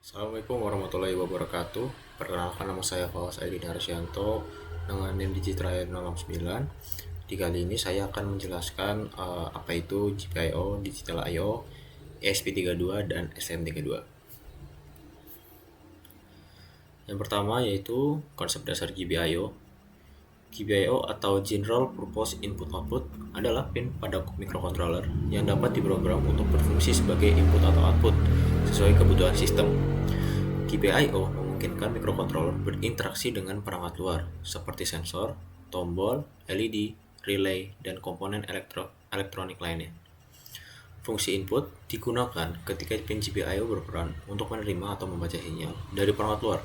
Assalamualaikum warahmatullahi wabarakatuh. Perkenalkan, nama saya Fawas Aidin Harsyanto dengan NIM Digitraya 069. Di kali ini saya akan menjelaskan apa itu GPIO, Digital I/O, ESP32 dan STM32. Yang pertama yaitu konsep dasar GPIO. GPIO atau General Purpose Input Output adalah pin pada microcontroller yang dapat diprogram untuk berfungsi sebagai input atau output sesuai kebutuhan sistem. GPIO memungkinkan microcontroller berinteraksi dengan perangkat luar seperti sensor, tombol, LED, relay, dan komponen elektronik lainnya. Fungsi input digunakan ketika pin GPIO berperan untuk menerima atau membaca sinyal dari perangkat luar.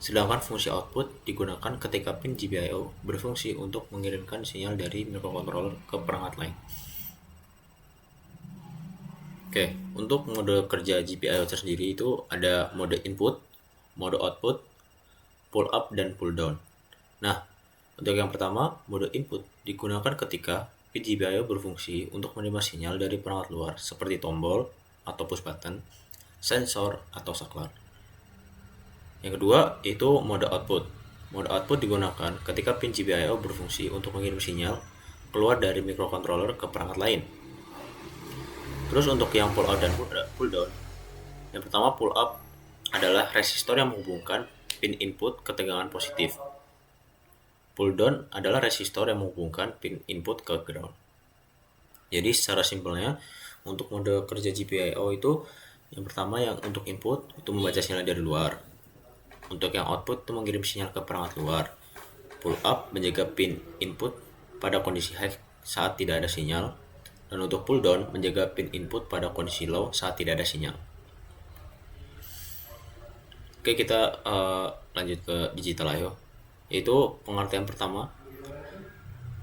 Sedangkan fungsi output digunakan ketika pin GPIO berfungsi untuk mengirimkan sinyal dari microcontroller ke perangkat lain. Oke, untuk mode kerja GPIO tersendiri itu ada mode input, mode output, pull up, dan pull down. Nah, untuk yang pertama, mode input digunakan ketika pin GPIO berfungsi untuk menerima sinyal dari perangkat luar seperti tombol atau push button, sensor, atau saklar. Yang kedua, itu mode output. Mode output digunakan ketika pin GPIO berfungsi untuk mengirim sinyal keluar dari microcontroller ke perangkat lain. Terus untuk yang pull up dan pull down, yang pertama pull up adalah resistor yang menghubungkan pin input ke tegangan positif. Pull down adalah resistor yang menghubungkan pin input ke ground. Jadi secara simpelnya, untuk mode kerja GPIO itu yang pertama yang untuk input itu membaca sinyal dari luar. Untuk yang output itu mengirim sinyal ke perangkat luar. Pull up menjaga pin input pada kondisi high saat tidak ada sinyal. Dan untuk pull down menjaga pin input pada kondisi low saat tidak ada sinyal. Oke, kita lanjut ke digital I/O. Yaitu pengertian pertama,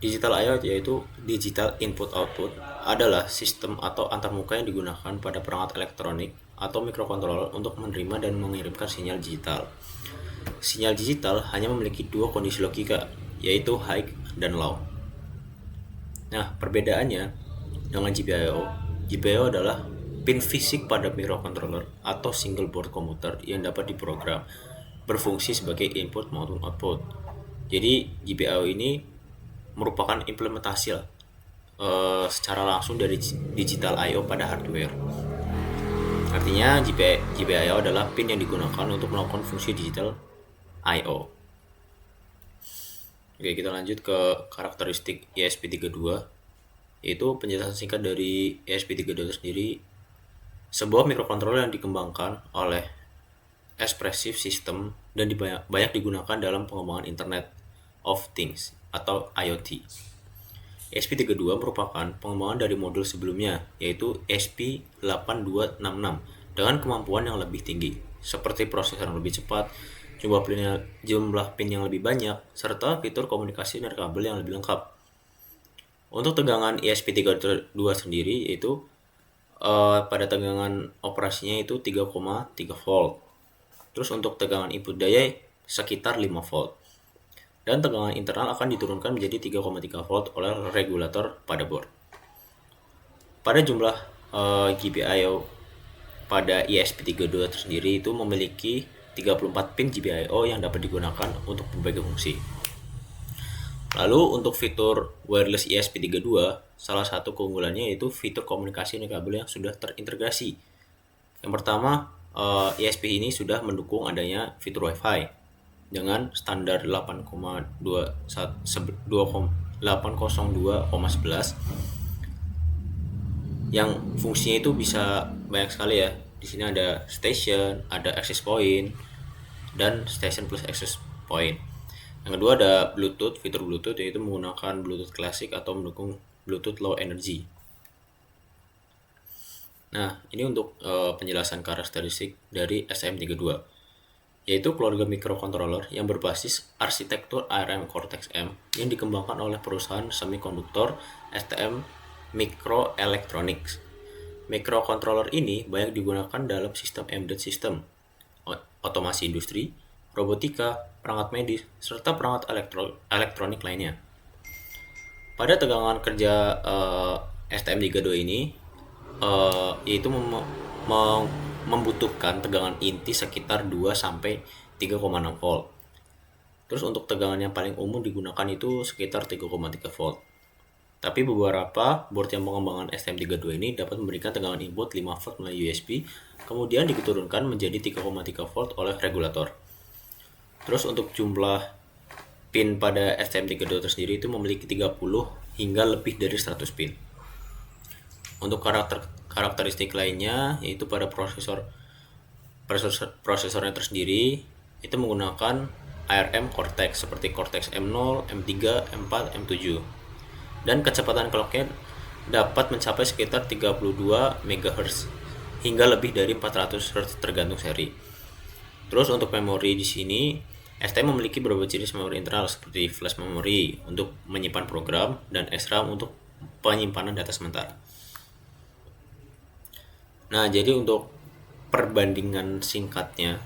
digital I/O yaitu digital input output adalah sistem atau antarmuka yang digunakan pada perangkat elektronik atau microcontroller untuk menerima dan mengirimkan sinyal digital. Sinyal digital hanya memiliki dua kondisi logika, yaitu high dan low. Nah, perbedaannya dengan GPIO adalah pin fisik pada microcontroller atau single board komputer yang dapat diprogram berfungsi sebagai input maupun output. Jadi GPIO ini merupakan implementasi secara langsung dari digital I/O pada hardware. Artinya GPIO adalah pin yang digunakan untuk melakukan fungsi digital I/O. Oke, kita lanjut ke karakteristik ESP32, yaitu penjelasan singkat dari ESP32 sendiri. Sebuah microcontroller yang dikembangkan oleh Expressive System dan banyak digunakan dalam pengembangan Internet of Things atau IoT. ESP32 merupakan pengembangan dari modul sebelumnya, yaitu ESP8266 dengan kemampuan yang lebih tinggi, seperti prosesor yang lebih cepat, jumlah pin yang lebih banyak, serta fitur komunikasi dan kabel yang lebih lengkap. Untuk tegangan ESP32 sendiri yaitu pada tegangan operasinya itu 3,3 volt. Terus untuk tegangan input daya sekitar 5 volt. Dan tegangan internal akan diturunkan menjadi 3,3 volt oleh regulator pada board. Pada jumlah GPIO pada ESP32 sendiri itu memiliki 34 pin GPIO yang dapat digunakan untuk berbagai fungsi. Lalu untuk fitur wireless ESP32, salah satu keunggulannya yaitu fitur komunikasi dan kabel yang sudah terintegrasi. Yang pertama, ESP ini sudah mendukung adanya fitur Wi-Fi dengan standar 802,11 yang fungsinya itu bisa banyak sekali ya. Di sini ada station, ada access point, dan station plus access point. Yang kedua ada Bluetooth, fitur Bluetooth yaitu menggunakan Bluetooth Classic atau mendukung Bluetooth Low Energy. Nah, ini untuk penjelasan karakteristik dari STM32, yaitu keluarga microcontroller yang berbasis arsitektur ARM Cortex-M yang dikembangkan oleh perusahaan semikonduktor STM Microelectronics. Microcontroller ini banyak digunakan dalam sistem embedded system, otomasi industri, robotika, perangkat medis, serta perangkat elektronik lainnya. Pada tegangan kerja STM32 ini yaitu membutuhkan tegangan inti sekitar 2 sampai 3,6 volt. Terus untuk tegangan yang paling umum digunakan itu sekitar 3,3 volt. Tapi beberapa board yang pengembangan STM32 ini dapat memberikan tegangan input 5 volt melalui USB, kemudian diturunkan menjadi 3,3 volt oleh regulator. Terus untuk jumlah pin pada STM32 tersendiri itu memiliki 30 hingga lebih dari 100 pin. Untuk karakteristik lainnya yaitu pada prosesornya tersendiri itu menggunakan ARM Cortex seperti Cortex M0, M3, M4, M7. Dan kecepatan clocknya dapat mencapai sekitar 32 MHz hingga lebih dari 400 Hz tergantung seri. Terus untuk memori di sini STM memiliki beberapa jenis memori internal seperti flash memory untuk menyimpan program dan SRAM untuk penyimpanan data sementara. Nah, jadi untuk perbandingan singkatnya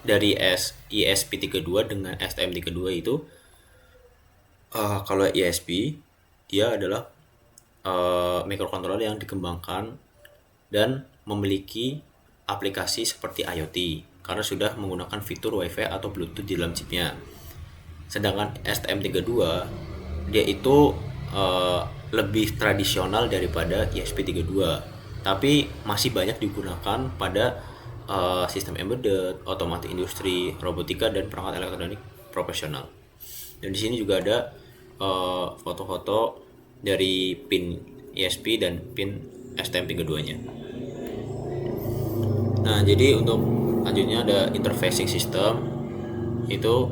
dari ESP32 dengan STM32 itu kalau ESP dia adalah microcontroller yang dikembangkan dan memiliki aplikasi seperti IoT karena sudah menggunakan fitur Wi-Fi atau Bluetooth di dalam chipnya. Sedangkan STM32 dia itu lebih tradisional daripada ESP32, tapi masih banyak digunakan pada sistem embedded, otomatis industri, robotika, dan perangkat elektronik profesional. Dan di sini juga ada foto-foto dari pin ESP dan pin STM32-nya. Nah, jadi untuk selanjutnya ada interfacing system, itu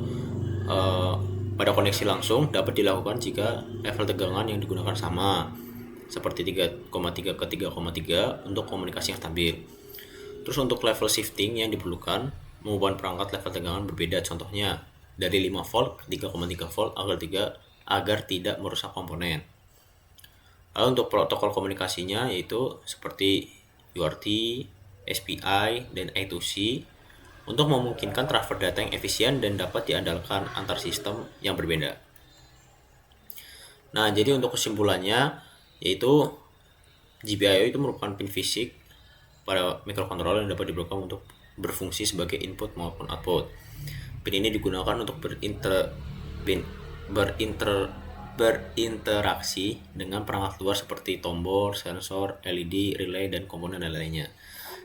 pada koneksi langsung dapat dilakukan jika level tegangan yang digunakan sama, seperti 3,3 ke 3,3 untuk komunikasi yang stabil. Terus untuk level shifting yang diperlukan mengubah perangkat level tegangan berbeda, contohnya dari 5 volt ke 3,3 volt agar tidak merusak komponen. Lalu untuk protokol komunikasinya yaitu seperti UART, SPI, dan I2C untuk memungkinkan transfer data yang efisien dan dapat diandalkan antar sistem yang berbeda. Nah, jadi untuk kesimpulannya yaitu GPIO itu merupakan pin fisik pada microcontroller yang dapat diprogram untuk berfungsi sebagai input maupun output. Pin ini digunakan untuk berinteraksi dengan perangkat luar seperti tombol, sensor, LED, relay, dan komponen lainnya.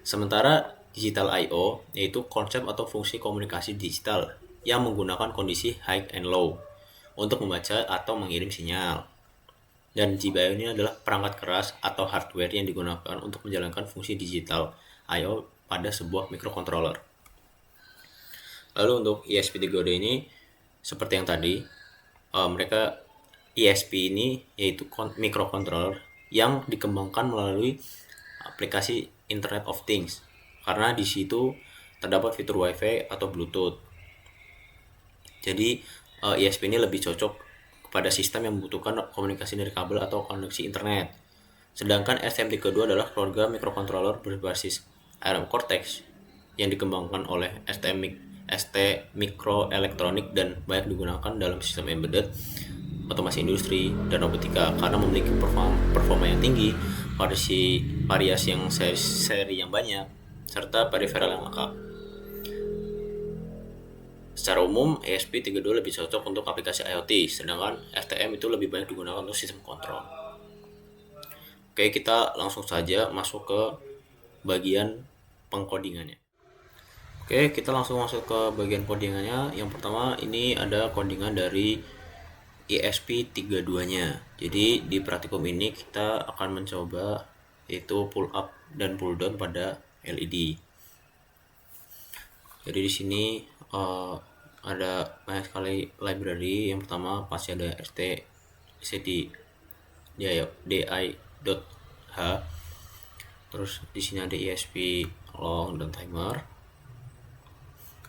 Sementara digital I/O yaitu konsep atau fungsi komunikasi digital yang menggunakan kondisi high and low untuk membaca atau mengirim sinyal. Dan GPIO ini adalah perangkat keras atau hardware yang digunakan untuk menjalankan fungsi digital I/O pada sebuah microcontroller. Lalu untuk ESP32 ini seperti yang tadi, mereka ESP ini yaitu microcontroller yang dikembangkan melalui aplikasi Internet of Things karena di situ terdapat fitur Wi-Fi atau Bluetooth. Jadi ESP ini lebih cocok pada sistem yang membutuhkan komunikasi dari kabel atau koneksi internet. Sedangkan STM32 adalah keluarga microcontroller berbasis ARM Cortex yang dikembangkan oleh ST Microelectronics dan banyak digunakan dalam sistem embedded, otomasi industri, dan robotika karena memiliki performa yang tinggi, variasi yang seri yang banyak, serta peripheral yang lengkap. Secara umum, ESP32 lebih cocok untuk aplikasi IoT, sedangkan STM itu lebih banyak digunakan untuk sistem kontrol. Oke, kita langsung saja masuk ke bagian pengkodingannya. Oke, kita langsung masuk ke bagian codingannya. Yang pertama, ini ada codingan dari ESP32-nya. Jadi, di praktikum ini kita akan mencoba yaitu pull up dan pull down pada LED. Jadi di sini ada banyak sekali library. Yang pertama pasti ada stdi.h. Terus di sini ada ESP long dan timer.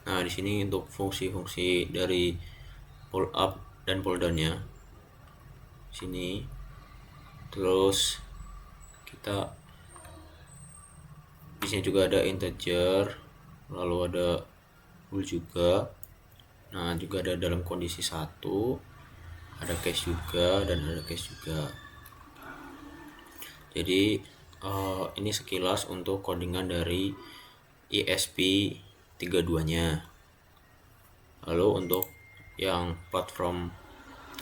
Nah, di sini untuk fungsi-fungsi dari pull up dan pull down-nya. Sini. Terus kita di sini juga ada integer, lalu ada bool juga. Nah, juga ada dalam kondisi 1, ada case juga dan ada case juga. Jadi ini sekilas untuk codingan dari ESP32-nya. Lalu untuk yang platform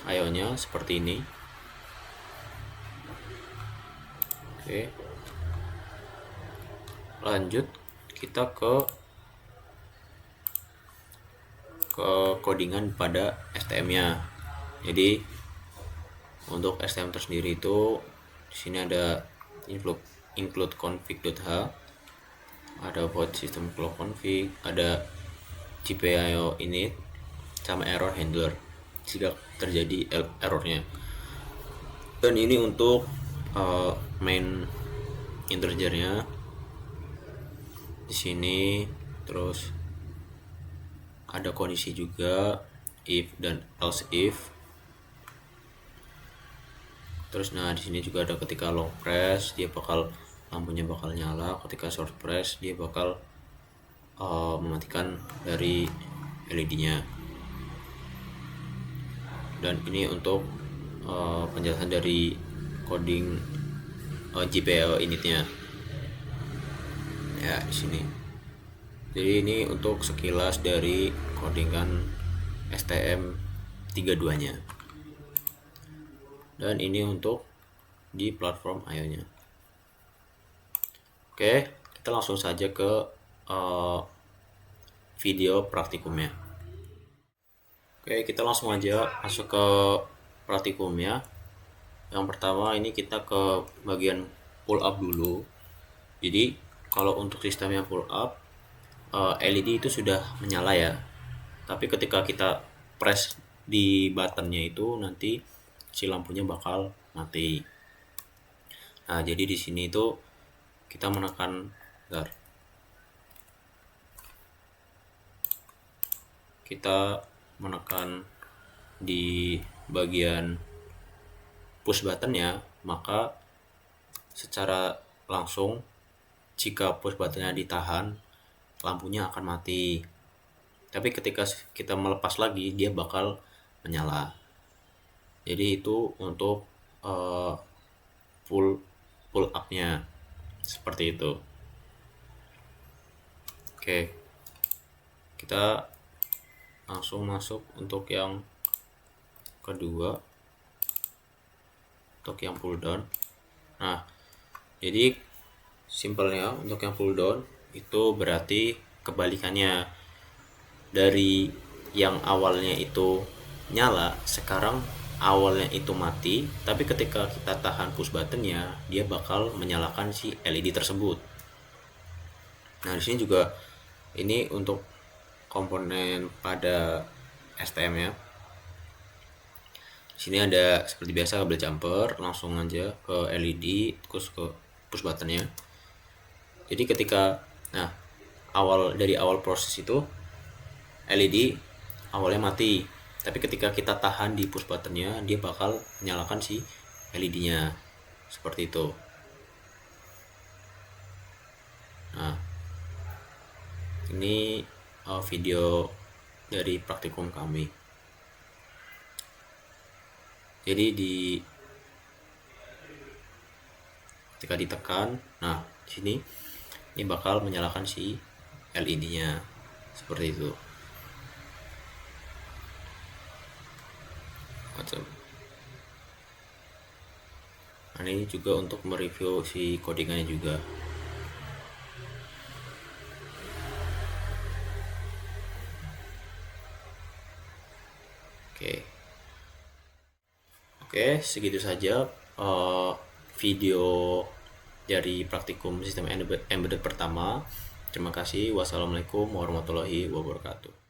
IO-nya seperti ini. Oke. Lanjut kita ke codingan pada STM-nya. Jadi untuk STM tersendiri itu di sini ada include config.h, ada buat system clock config, ada GPIO init, sama error handler jika terjadi errornya. Dan ini untuk main integernya di sini. Terus ada kondisi juga if dan else if. Terus nah di sini juga ada ketika long press dia bakal lampunya bakal nyala, ketika short press dia bakal mematikan dari LED-nya. Dan ini untuk penjelasan dari coding GPIO initnya ya di sini. Jadi ini untuk sekilas dari codingan STM32-nya. Dan ini untuk di platform IO-nya. Oke, kita langsung saja ke video praktikumnya. Oke, kita langsung aja masuk ke praktikumnya. Yang pertama ini kita ke bagian pull up dulu. Jadi kalau untuk sistem yang pull up, LED itu sudah menyala ya. Tapi ketika kita press di buttonnya itu nanti si lampunya bakal mati. Nah, jadi di sini itu kita menekan kita menekan di bagian push buttonnya, maka secara langsung jika push buttonnya ditahan lampunya akan mati. Tapi ketika kita melepas lagi dia bakal menyala. Jadi itu untuk pull up-nya seperti itu. Oke, kita langsung masuk untuk yang kedua, untuk yang pull down. Nah, jadi simpelnya untuk yang pull down itu berarti kebalikannya dari yang awalnya itu nyala, sekarang awalnya itu mati, tapi ketika kita tahan push buttonnya dia bakal menyalakan si LED tersebut. Nah, di sini juga ini untuk komponen pada STM ya. Di sini ada seperti biasa kabel jumper, langsung aja ke LED terus ke push buttonnya. Jadi ketika dari awal proses itu LED awalnya mati, tapi ketika kita tahan di push buttonnya dia bakal menyalakan si LED-nya seperti itu. Nah, ini video dari praktikum kami. Jadi ketika ditekan, nah di sini ini bakal menyalakan si LED-nya seperti itu. Nah, ini juga untuk mereview si codingannya juga. Oke, segitu saja video dari praktikum sistem embedded pertama. Terima kasih. Wassalamualaikum warahmatullahi wabarakatuh.